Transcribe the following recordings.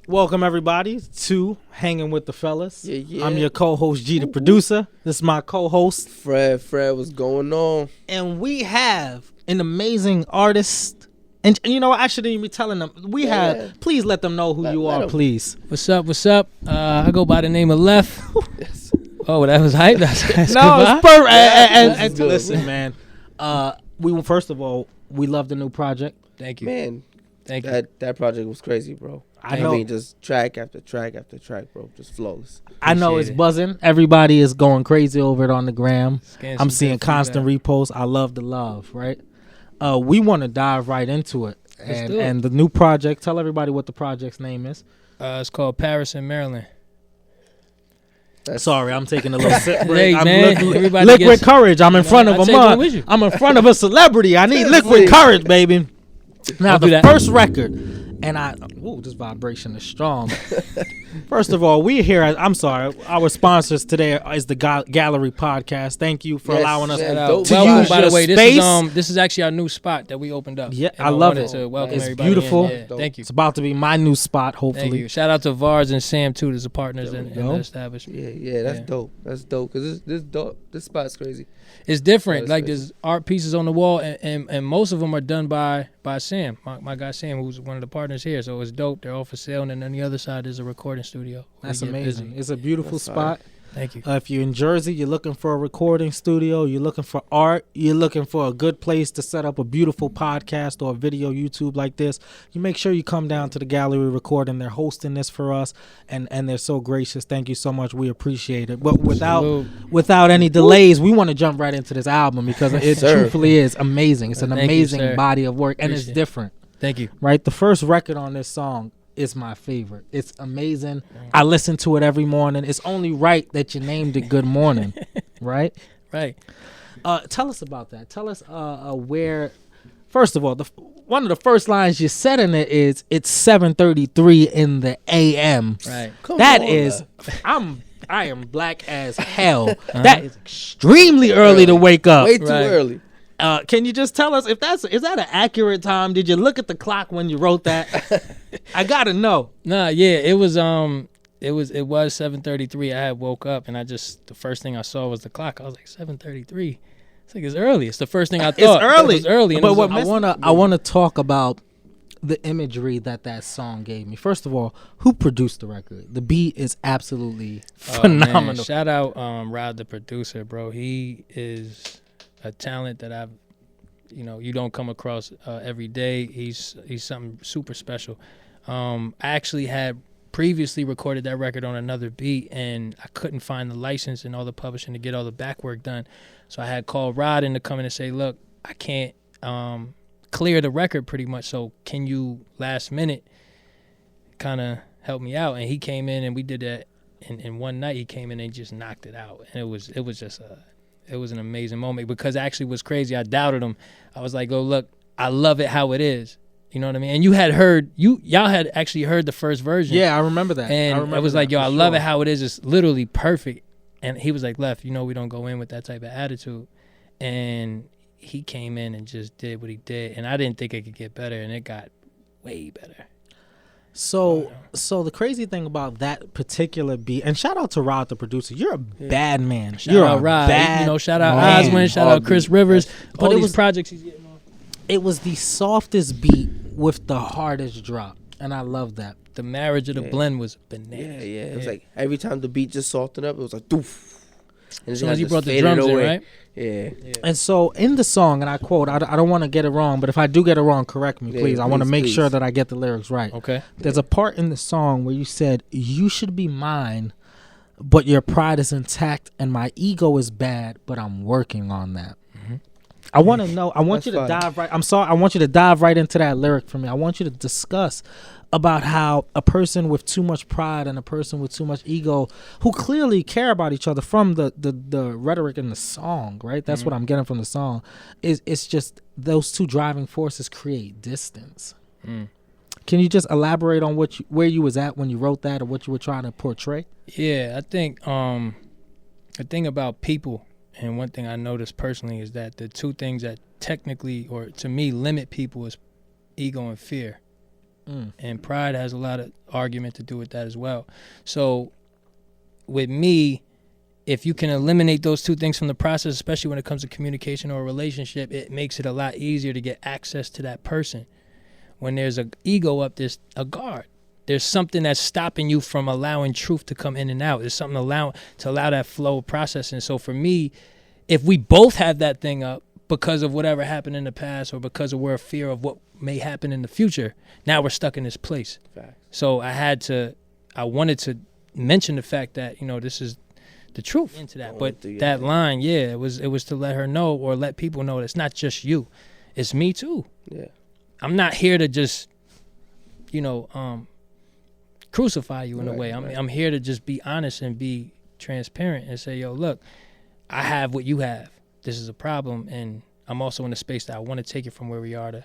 Welcome everybody to Hanging with the Fellas. Yeah. I'm your co-host G, the producer. This is my co-host Fred, what's going on? and we have an amazing artist. And you know, I shouldn't even be telling them. Please let them know who you are, please. What's up? I go by the name of Leff. Oh, that was hype. That's No, it's perfect. And good. listen, man. First of all, we love the new project. Thank you. Man, Thank you. that project was crazy, bro. I know. mean, just track after track after track, bro. Just flawless. I know it's Appreciate it. buzzing. Everybody is going crazy over it on the gram. Scan I'm some seeing good constant feedback. reposts. I love the love, right? We want to dive right into it. Let's do it. And the new project, tell everybody what the project's name is. It's called Paris and Maryland. Sorry, I'm taking a little sip break. Hey, I'm man, everybody liquid gets- courage. I'm in front of I'll a take one mug. with you. I'm in front of a celebrity. I need liquid Please. courage, baby. Now, Don't do the that. first record, and this vibration is strong. First of all, we're here. I'm sorry. Our sponsors today is the Gallery Podcast. Thank you for Yes, allowing us man. Shout dope out. to Welcome, use by the your way, space. this is actually our new spot that we opened up. Yeah, And I love wanted it. to welcome It's everybody in. beautiful. Yeah, thank you. It's about to be my new spot, Thank hopefully. you. Shout out to Vars and Sam too, as the partners There in we the go. establishment. Yeah, that's Yeah. dope. That's dope. Cause this dope. This spot's crazy. It's different. That's Like crazy. there's art pieces on the wall, and most of them are done by Sam, my guy Sam, who's one of the partners here. So it's dope. They're all for sale, and then on the other side is a recording studio. We That's get amazing. busy. It's a beautiful That's spot. Thank you. If you're in Jersey, you're looking for a recording studio, you're looking for art, you're looking for a good place to set up a beautiful podcast or a video YouTube like this, you make sure you come down to the Gallery Recording. They're hosting this for us, and they're so gracious. Thank you so much. We appreciate it. But Salute. without any delays, we want to jump right into this album because it Sir. truthfully is amazing. It's an Thank you, amazing sir. body of work, and it's Appreciate it. different. Thank you. Right? The first record on this song is my favorite. It's amazing. I listen to it every morning. It's only right that you named it Good Morning, right? Right. Tell us about that. Tell us where, first of all, one of the first lines you said in it is, it's 7:33 in the a.m. Right. Come That on, is, man. I am black as hell. That is extremely early to wake up. Way too Right. early. Can you just tell us is that an accurate time? Did you look at the clock when you wrote that? I gotta know. Nah, yeah, it was 7:33. I had woke up and the first thing I saw was the clock. I was like 7:33. It's like it's early. It's the first thing I thought. It's early. It was early. And But it was what I wanna talk about the imagery that song gave me. First of all, who produced the record? The beat is absolutely phenomenal. Man, shout out Rod, the producer, bro. He is a talent that you don't come across every day. He's something super special. I actually had previously recorded that record on another beat, and I couldn't find the license and all the publishing to get all the back work done. So I had called Rod in to come in and say, look, I can't clear the record pretty much, so can you last minute kind of help me out? And he came in and we did that in one night. He came in and just knocked it out, and it was just it was an amazing moment because actually what's crazy, I doubted him. I was like, oh, look, I love it how it is. You know what I mean? And y'all had actually heard the first version. Yeah, I remember that. And I was like, yo, I love it how it is. It's literally perfect. And he was like, Leff, we don't go in with that type of attitude. And he came in and just did what he did. And I didn't think it could get better, and it got way better. So the crazy thing about that particular beat, and shout out to Rod, the producer. You're a bad man. Shout You're out a Rod. bad Shout out man. Oswin. Shout out Chris Rivers. But All it these was- projects he's getting on. It was the softest beat with the hardest drop, and I love that. The marriage of the Yeah. blend was Yeah. bananas. It was like every time the beat just softened up, it was like doof. And As soon as he just brought the faded drums in, away. right? Yeah. And so in the song, and I quote, I don't want to get it wrong, but if I do get it wrong, correct me, Yeah, please. I want to please, make please. sure that I get the lyrics right. Okay. There's a part in the song where you said, you should be mine, but your pride is intact and my ego is bad, but I'm working on that. Mhm. I want to know, I want That's you to fine. dive right, I'm sorry, I want you to dive right into that lyric for me. I want you to discuss about how a person with too much pride and a person with too much ego who clearly care about each other from the rhetoric in the song, right? That's what I'm getting from the song. It's just those two driving forces create distance. Mm. Can you just elaborate on where you was at when you wrote that or what you were trying to portray? Yeah, I think the thing about people, and one thing I noticed personally, is that the two things that technically, or to me, limit people is ego and fear. And pride has a lot of argument to do with that as well. So with me, if you can eliminate those two things from the process, especially when it comes to communication or a relationship, it makes it a lot easier to get access to that person. When there's an ego up, there's a guard. There's something that's stopping you from allowing truth to come in and out. There's something to allow that flow of processing. So for me, if we both have that thing up because of whatever happened in the past or because of we're fear of what may happen in the future, now we're stuck in this place. Fact. So I wanted to mention the fact that, this is the truth into that. But that line, it was to let her know or let people know that it's not just you. It's me too. Yeah. I'm not here to just, crucify you in a way. I'm here to just be honest and be transparent and say, yo, look, I have what you have. This is a problem, and I'm also in a space that I want to take it from where we are to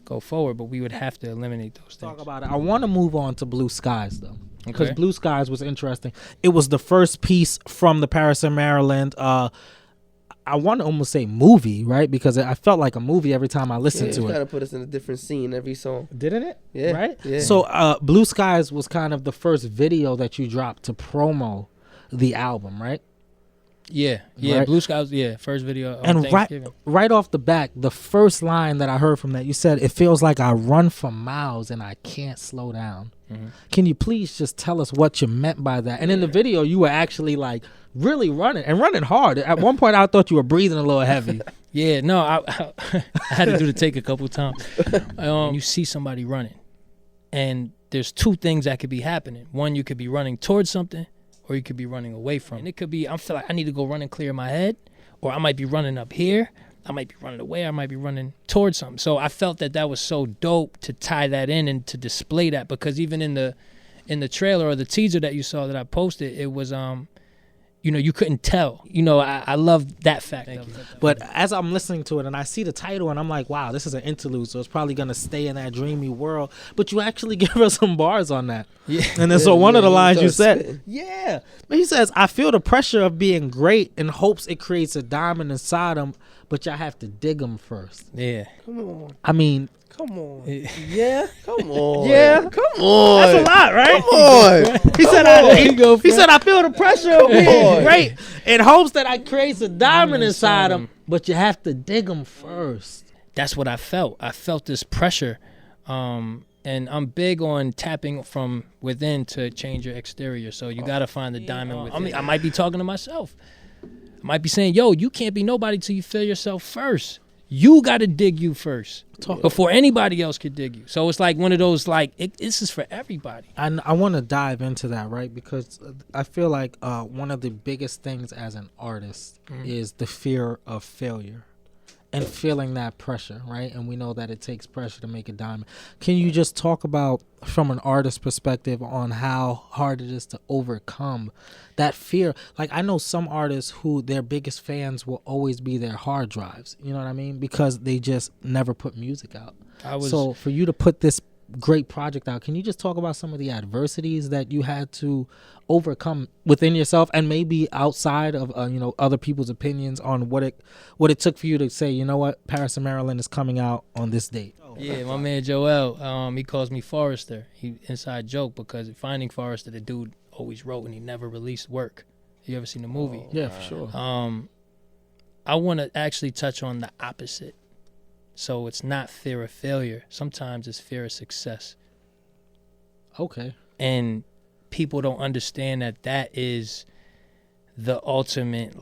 go forward, but we would have to eliminate those things. Talk about it. I want to move on to Blue Skies, though, because Okay. Blue Skies was interesting. It was the first piece from the Paris and Maryland. I want to almost say movie, right? Because I felt like a movie every time I listened to Kind it. of put us in a different scene every song. Didn't it? Yeah. Right? Yeah. So Blue Skies was kind of the first video that you dropped to promo the album, right? Yeah. Right. Blue Skies, first video on And Thanksgiving. right off the back, the first line that I heard from that, you said, "It feels like I run for miles and I can't slow down." Mm-hmm. Can you please just tell us what you meant by that? And in the video, you were actually like really running and running hard. At one point, I thought you were breathing a little heavy. Yeah, no, I had to do the take a couple times. You see somebody running, and there's two things that could be happening. One, you could be running towards something, or you could be running away from it. And it could be, I feel like I need to go run and clear my head, or I might be running up here, I might be running away, I might be running towards something. So I felt that was so dope to tie that in and to display that, because even in the trailer or the teaser that you saw that I posted, it was you couldn't tell. I love that fact. But as I'm listening to it and I see the title and I'm like, wow, this is an interlude, so it's probably going to stay in that dreamy world. But you actually give us some bars on that. Yeah. And then so one of the lines you said, spitting. he says, "I feel the pressure of being great in hopes it creates a diamond inside them, but y'all have to dig them first." Yeah. Come on. I mean, Come on. yeah. Come on. Yeah. Come on. That's a lot, right? Come on. He said, he said, "I feel the pressure of being great in hopes that I creates a diamond inside them, but you have to dig them first." That's what I felt. I felt this pressure. And I'm big on tapping from within to change your exterior. So you got to find the diamond within. I might be talking to myself. I might be saying, yo, you can't be nobody till you feel yourself first. You got to dig you first before anybody else could dig you. So it's like one of those, this is for everybody. I want to dive into that, right? Because I feel like one of the biggest things as an artist is the fear of failure and feeling that pressure, right? And we know that it takes pressure to make a diamond. Can you just talk about, from an artist perspective, on how hard it is to overcome that fear? Like, I know some artists who their biggest fans will always be their hard drives, you know what I mean? Because they just never put music out. So for you to put this great project out, can you just talk about some of the adversities that you had to overcome within yourself and maybe outside of other people's opinions on what it took for you to say, you know what, Paris and Maryland is coming out on this date? Yeah, my man Joel, he calls me Forrester. He inside joke, because Finding Forrester, the dude always wrote and he never released work. You ever seen the movie? Yeah, for sure. I want to actually touch on the opposite. So it's not fear of failure. Sometimes it's fear of success. Okay. And people don't understand that is the ultimate,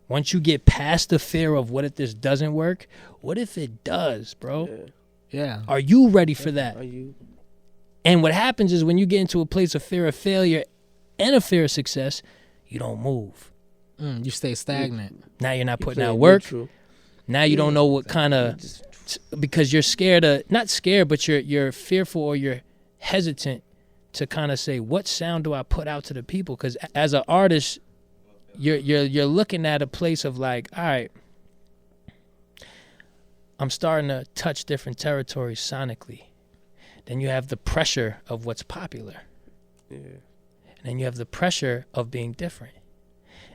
once you get past the fear of what if this doesn't work, what if it does, bro? Yeah. Are you ready for that? Are you? And what happens is when you get into a place of fear of failure and a fear of success, you don't move. You stay stagnant. Now you're not putting out work. Neutral. Now you don't know what kind of, because you're scared of, not scared, but you're fearful or you're hesitant to kind of say, what sound do I put out to the people? Because as an artist, you're looking at a place of all right, I'm starting to touch different territories sonically. Then you have the pressure of what's popular. Yeah. And then you have the pressure of being different.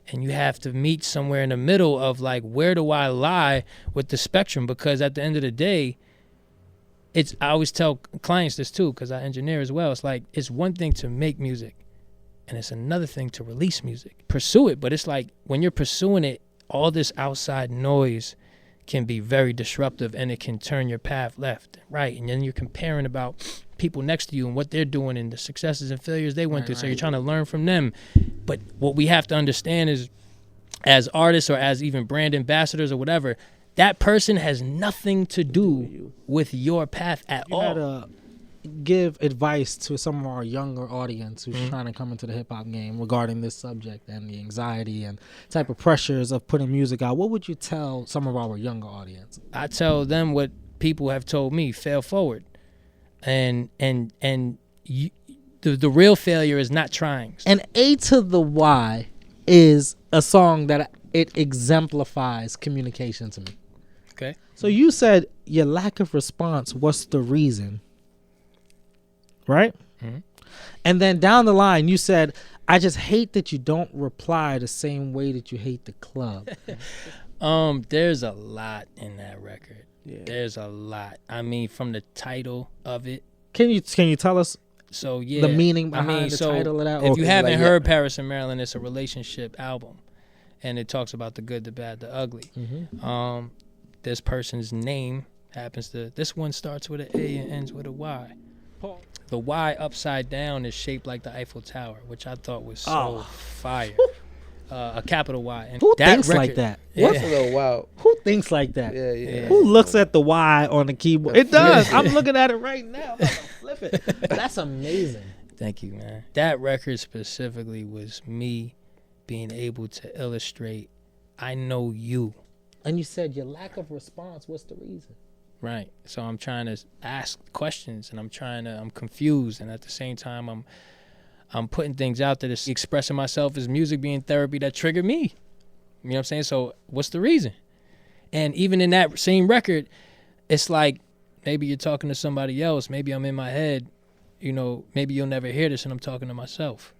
And you have to meet somewhere in the middle of where do I lie with the spectrum? Because at the end of the day, I always tell clients this too, because I engineer as well. It's like, it's one thing to make music, and it's another thing to release music. Pursue it, but it's like when you're pursuing it, all this outside noise can be very disruptive, and it can turn your path left and right. And then you're comparing about people next to you and what they're doing and the successes and failures they went through. So you're trying to learn from them. But what we have to understand is, as artists or as even brand ambassadors or whatever, that person has nothing to do with your path at all. You gotta give advice to some of our younger audience who's trying to come into the hip hop game regarding this subject and the anxiety and type of pressures of putting music out. What would you tell some of our younger audience? I tell them what people have told me: fail forward, and you, the real failure is not trying. And A to the Y is a song that it exemplifies communication to me. Okay. So you said your lack of response, what's the reason? Right? Mm-hmm. And then down the line, you said, I just hate that you don't reply the same way that you hate the club. There's a lot in that record. Yeah. There's a lot. I mean, from the title of it. Can you tell us So yeah, the meaning behind the title of that? If you haven't like, heard Paris and Marilyn, it's a relationship album, and it talks about the good, the bad, the ugly. Mm-hmm. This person's name happens to. This one starts with an A and ends with a Y. The Y upside down is shaped like the Eiffel Tower, which I thought was so fire. A capital Y. And Who that thinks record, like that? Yeah. That's a little wild. Who thinks like that? Yeah, yeah. Who looks at the Y on the keyboard? It does. I'm looking at it right now. I'm gonna flip it. That's amazing. Thank you, man. That record specifically was me being able to illustrate, I know you. And you said your lack of response, what's the reason? Right. So I'm trying to ask questions, and I'm confused, and at the same time I'm putting things out there to expressing myself as music being therapy that triggered me. You know what I'm saying? So what's the reason? And even in that same record, it's like maybe you're talking to somebody else, maybe I'm in my head, you know, maybe you'll never hear this and I'm talking to myself.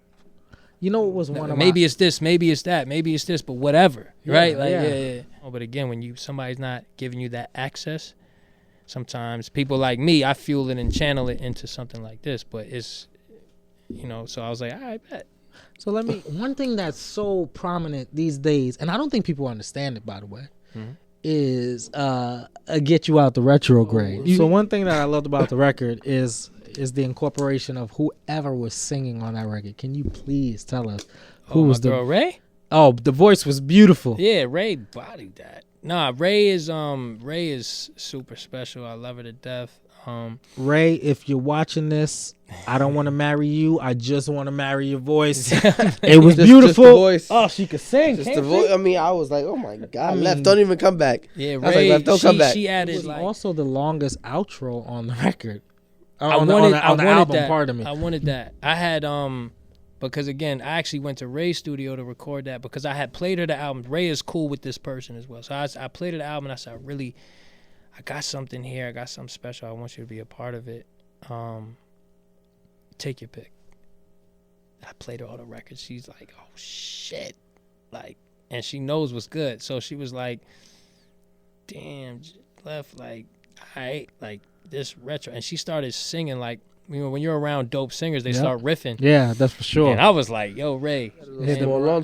You know what was one of maybe it's this, maybe it's that, maybe it's this, but whatever, Yeah, right? Like, yeah. yeah. Oh, but again, when somebody's not giving you that access, sometimes people like me, I fuel it and channel it into something like this, but it's, you know, so I was like, all right, bet. So one thing that's so prominent these days, and I don't think people understand it, by the way, is Get You Out The Retrograde. So one thing that I loved about the record is the incorporation of whoever was singing on that record. Can you please tell us who was my girl Ray? Oh, the voice was beautiful. Yeah, Ray bodied that. Nah, Ray is super special. I love her to death. Ray, if you're watching this, I don't want to marry you. I just want to marry your voice. It was beautiful. Just the voice. Oh, she could sing. Just can't the voice. she? I mean, I was like, oh my God, Leff, don't even come back. Yeah, I was like, Ray, Leff, don't come back. she It added was like also the longest outro on the record. I On the album, that. pardon me. I wanted that. I had because again, I actually went to Ray's studio to record that because I had played her the album. Ray is cool with this person as well. So I played her the album and I said, I got something here. I got something special. I want you to be a part of it. Take your pick. I played her all the records. She's like, oh shit. Like, and she knows what's good. So she was like, damn, Leff, like, all right, like this retro. And she started singing like, you know, when you're around dope singers, they start riffing. Yeah, that's for sure. And I was like, yo, Ray.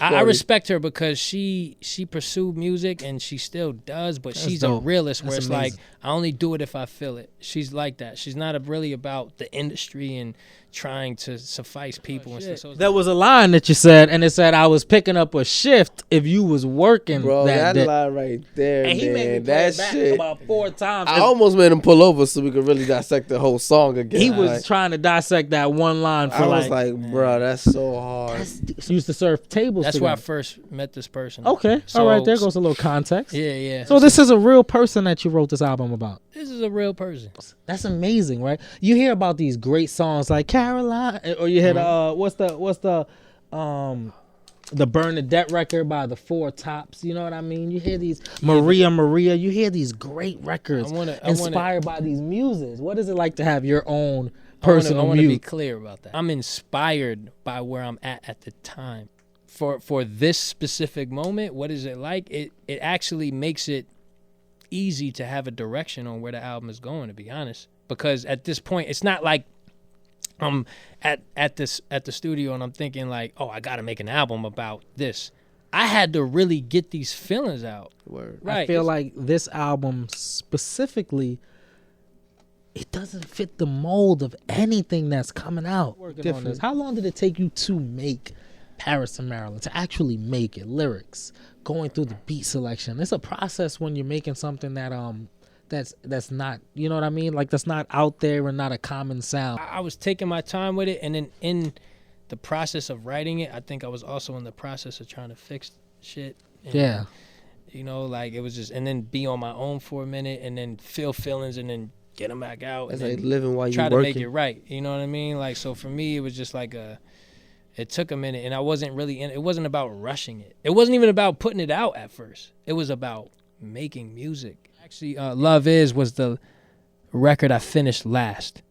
I respect her because she pursued music and she still does, but she's dope. a realist where That's it's amazing. like, I only do it if I feel it. She's like that. She's not really about the industry and trying to suffice people and stuff. So There was a line that you said, and it said, I was picking up a shift if you was working. Bro, that day. line right there, And he made me man. play That it back shit. about 4 times. I almost made him pull over so we could really dissect the whole song again. He was Like, trying to dissect that one line for I was like, bro, that's so hard. she used to serve tables. that's where I together. first met this person. Okay, So- all right. There goes a little context. Yeah. So this is a real person that you wrote this album about. This is a real person. That's amazing, right? You hear about these great songs like Caroline, or you hear what's the Bernadette record by the Four Tops. You know what I mean? You hear these Maria. You hear these great records inspired by these muses. What is it like to have your own personal I want to be muse? clear about that. I'm inspired by where I'm at the time. For this specific moment, what is it like? It actually makes it easy to have a direction on where the album is going, to be honest. because at this point it's not like I'm at the studio and I'm thinking like, oh, I gotta make an album about this. I had to really get these feelings out. Word. Right. I feel like this album specifically, it doesn't fit the mold of anything that's coming out. Working on this. How long did it take you to make Paris and Marilyn, to actually make it? Lyrics, going through the beat selection. It's a process when you're making something that that's not, you know what I mean? Like that's not out there and not a common sound. I was taking my time with it, and then in the process of writing it, I think I was also in the process of trying to fix shit. And, Yeah. You know, like it was just, and then be on my own for a minute, and then feel feelings, and then get them back out. It's and like living while try you're to working. make it right. You know what I mean? Like, so for me, it was just like it took a minute, and I wasn't really it wasn't about rushing it. It wasn't even about putting it out at first. It was about making music. Actually, Love Is was the record I finished last.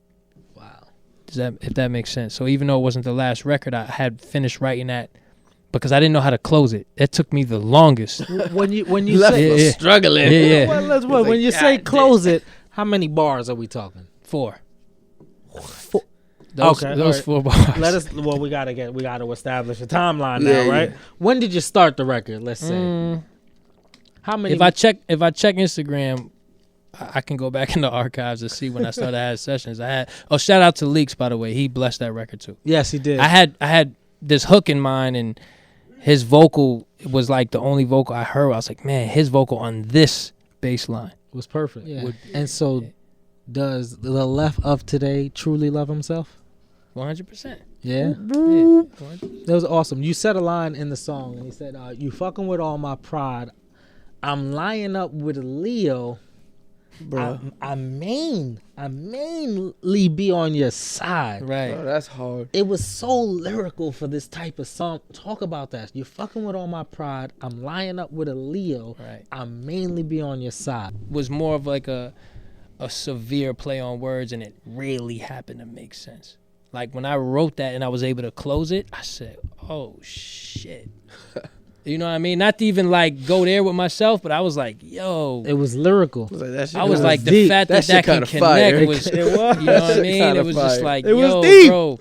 Wow. If that makes sense. So even though it wasn't the last record, I had finished writing that because I didn't know how to close it. It took me the longest. When you Leff say was struggling. Yeah. Well, when you say close it, how many bars are we talking? 4. Four. Those Okay, all right. 4 bars. Let us. Well, we gotta establish a timeline now, Yeah, right? yeah. When did you start the record? Let's say. How many? If I check Instagram, I can go back in the archives to see when I started having sessions. Shout out to Leaks, by the way. He blessed that record too. Yes, he did. I had this hook in mind, and his vocal was like the only vocal I heard. I was like, man, his vocal on this bass line was perfect. Yeah. And so, does the Leff of today truly love himself? 100%. Yeah. 100%. That was awesome. You said a line in the song, and he said, "You fucking with all my pride. I'm lying up with a Leo, Bro. I mainly be on your side." Right. Bro, that's hard. It was so lyrical for this type of song. Talk about that. You're fucking with all my pride. I'm lying up with a Leo. Right. I mainly be on your side. Was more of like a severe play on words, and it really happened to make sense. Like when I wrote that and I was able to close it, I said, oh shit. You know what I mean? Not to even like go there with myself, but I was like, yo. It was lyrical. I was like, the deep. fact That that shit can kinda connect fire. was, It was. you know what I mean? Kinda It was just fire. like, It was yo, deep. bro,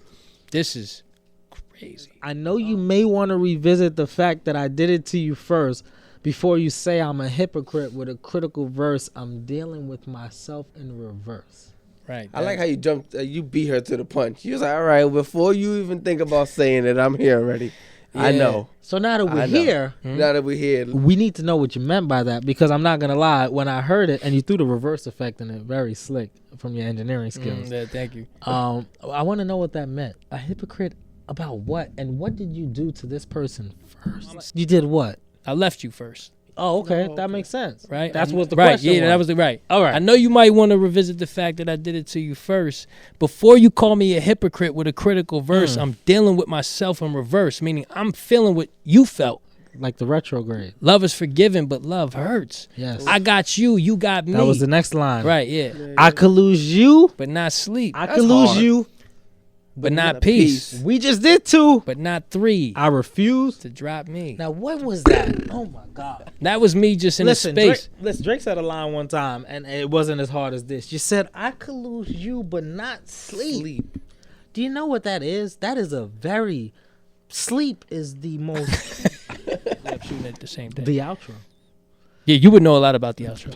this is crazy. I know you may want to revisit the fact that I did it to you first before you say I'm a hypocrite with a critical verse. I'm dealing with myself in reverse. Right. I like how you jumped. You beat her to the punch. You was like, all right, before you even think about saying it, I'm here already. I Yeah. know. So now that we're I know. here, Now that we're here, we need to know what you meant by that, because I'm not gonna lie. When I heard it, and you threw the reverse effect in it, very slick from your engineering skills. Yeah, thank you. I want to know what that meant. A hypocrite about what, and what did you do to this person first? You did what? I left you first. Oh, okay, that makes sense. Right. That's what the right. question Yeah, was. that was the right. All right. I know you might want to revisit the fact that I did it to you first. Before you call me a hypocrite with a critical verse, I'm dealing with myself in reverse, meaning I'm feeling what you felt. Like the retrograde. Love is forgiven, but love hurts. Yes. I got you, you got me. That was the next line. Right, yeah. I could lose you. But not sleep. I That's could lose hard. you. but not peace. We just did 2. But not 3. I refuse. To drop me. Now, when was that? Oh my God. That was me just in Listen, a space. Drake said a line one time, and it wasn't as hard as this. You said, I could lose you, but not sleep. Do you know what that is? That is a very... Sleep is the most... I'm shooting at the same thing. the outro. Yeah, you would know a lot about the outro.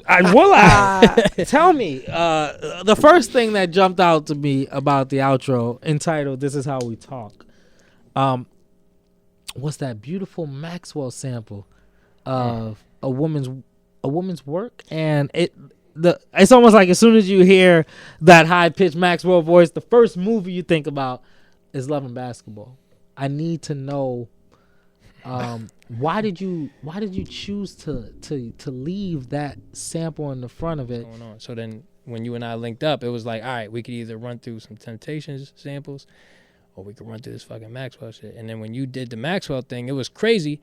Tell me, the first thing that jumped out to me about the outro, entitled "This Is How We Talk," was that beautiful Maxwell sample of a woman's work, and it's almost like as soon as you hear that high pitched Maxwell voice, the first movie you think about is Love and Basketball. I need to know. Why did you choose to leave that sample in the front of it? Going on. So then when you and I linked up, it was like, all right, we could either run through some Temptations samples or we could run through this fucking Maxwell shit. And then when you did the Maxwell thing, it was crazy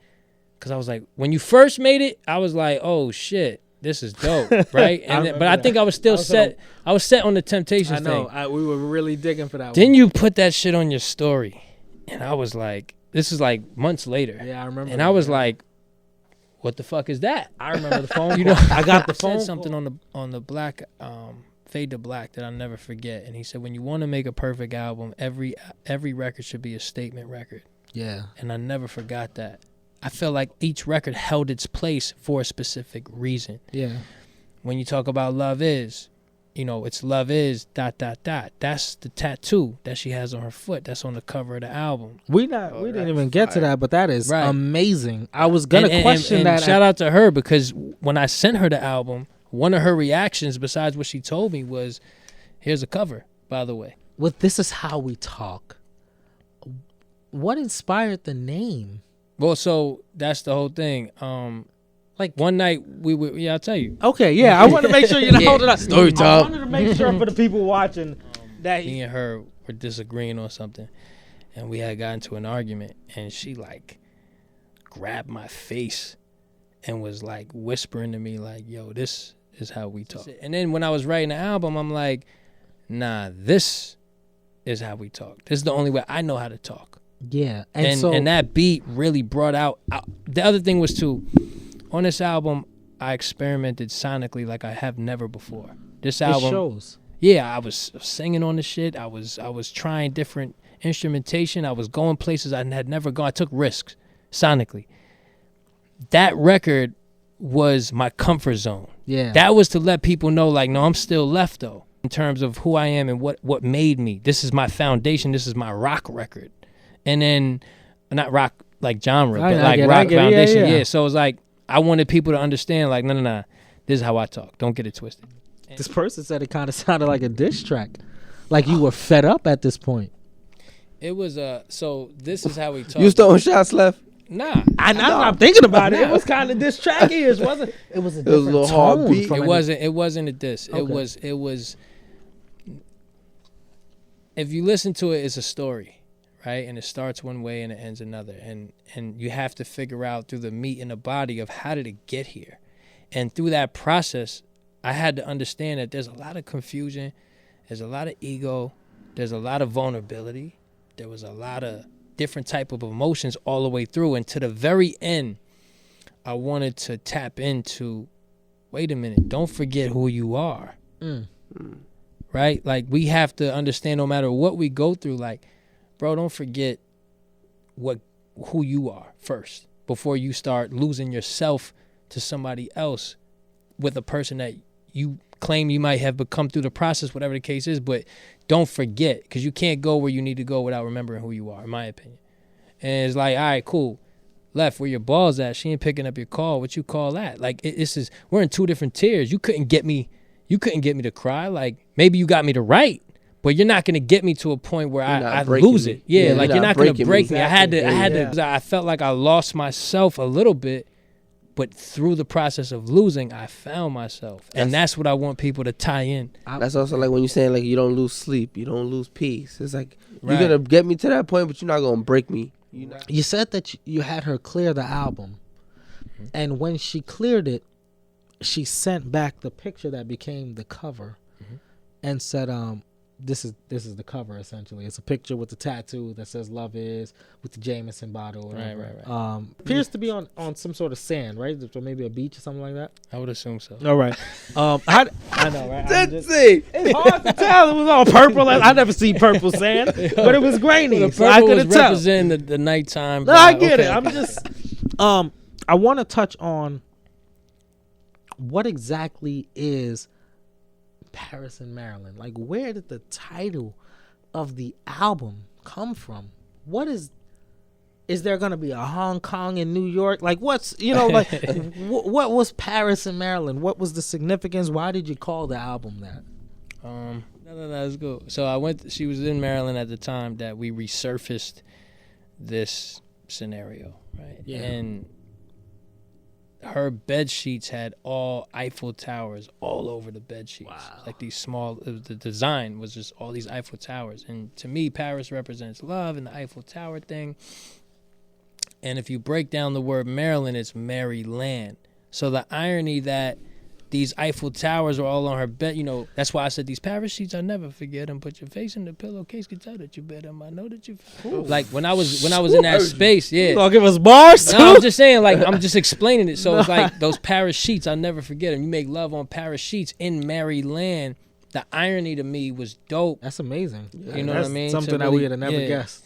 because I was like, when you first made it, I was like, oh shit, this is dope, right? But I think I was still set. I was set on the Temptations thing. I know. We were really digging for that Then one. you put that shit on your story. And I was like, this is like months later. Yeah, I remember. And I was like, what the fuck is that? I remember the phone. You know, I got the I said phone. something on the black Fade to Black that I'll never forget. And he said, when you want to make a perfect album, every record should be a statement record. Yeah. And I never forgot that. I felt like each record held its place for a specific reason. Yeah. When you talk about Love Is, it's Love Is ... That's the tattoo that she has on her foot. That's on the cover of the album. We didn't even get to that, but that is amazing. I was gonna question and that. Shout out to her, because when I sent her the album, one of her reactions, besides what she told me, was, "Here's a cover, by the way." Well, This Is How We Talk. What inspired the name? Well, so that's the whole thing. Like one night I'll tell you. Okay, yeah, I want to make sure you're not holding up. Story time. I wanted to make sure for the people watching that Me and her were disagreeing on something, and we had gotten into an argument, and she like grabbed my face and was like whispering to me like, "Yo, this is how we talk." And then when I was writing the album, I'm like, "Nah, this is how we talk. This is the only way I know how to talk." Yeah, and that beat really brought out. The other thing was too, on this album, I experimented sonically like I have never before. This album, it shows. Yeah, I was singing on the shit. I was trying different instrumentation. I was going places I had never gone. I took risks sonically. That record was my comfort zone. Yeah, that was to let people know, like, no, I'm still Leff though, in terms of who I am and what made me. This is my foundation. This is my rock record. And then, not rock like genre, but like rock foundation. Yeah. So it's like, I wanted people to understand, like, no, this is how I talk. Don't get it twisted. This person said it kind of sounded like a diss track, like you were fed up at this point. It was so this is how we talk. You throwing shots, Leff? Nah, I'm thinking about it. It was kind of diss tracky, wasn't it? It was a different little hard beat. It wasn't a diss. Okay. It was. If you listen to it, it's a story. Right, and it starts one way and it ends another, and you have to figure out through the meat and the body of how did it get here, and through that process, I had to understand that there's a lot of confusion, there's a lot of ego, there's a lot of vulnerability, there was a lot of different type of emotions all the way through, and to the very end, I wanted to tap into, wait a minute, don't forget who you are, right? Like we have to understand no matter what we go through, like. Bro, don't forget who you are first before you start losing yourself to somebody else with a person that you claim you might have become through the process, whatever the case is. But don't forget, because you can't go where you need to go without remembering who you are, in my opinion. And it's like, all right, cool. Leff, where your balls at? She ain't picking up your call. What you call that? Like, we're in two different tiers. You couldn't get me to cry. Like, maybe you got me to write. But you're not gonna get me to a point where I lose it. Yeah, like you're not gonna break me. Exactly. I felt like I lost myself a little bit, but through the process of losing, I found myself, and that's what I want people to tie in. That's also like when you're saying like you don't lose sleep, you don't lose peace. It's like you're gonna get me to that point, but you're not gonna break me. You said that you had her clear the album, and when she cleared it, she sent back the picture that became the cover, and said, This is the cover essentially. It's a picture with the tattoo that says "Love Is" with the Jameson bottle. Right. Appears to be on some sort of sand, right? So maybe a beach or something like that. I would assume so. All right. I know, right? It's hard to tell. It was all purple. I never see purple sand, but it was grainy. The so I couldn't tell. Representing the nighttime. No, I get it. I'm just. I want to touch on what exactly is Paris and Marilyn. Like, where did the title of the album come from? What is there going to be a Hong Kong and New York? Like, what's, like, what was Paris and Marilyn? What was the significance? Why did you call the album that? No, let's go. So she was in Maryland at the time that we resurfaced this scenario, right? Yeah. And her bed sheets had all Eiffel Towers all over the bed sheets. Wow. Like these small, the design was just all these Eiffel Towers. And to me, Paris represents love and the Eiffel Tower thing. And if you break down the word Maryland, it's Maryland. So the irony that these Eiffel Towers are all on her bed, that's why I said these Paris sheets, I'll never forget them. Put your face in the pillowcase, can tell that you bet them. I know that you. Like when I was in that space, yeah. You gonna give us bars too? No, I'm just saying, like I'm just explaining it. So it's like those Paris sheets, I'll never forget them. You make love on Paris sheets in Maryland. the irony to me was dope. That's amazing. You know That's what I mean? Something To that we really- would have never yeah. guessed.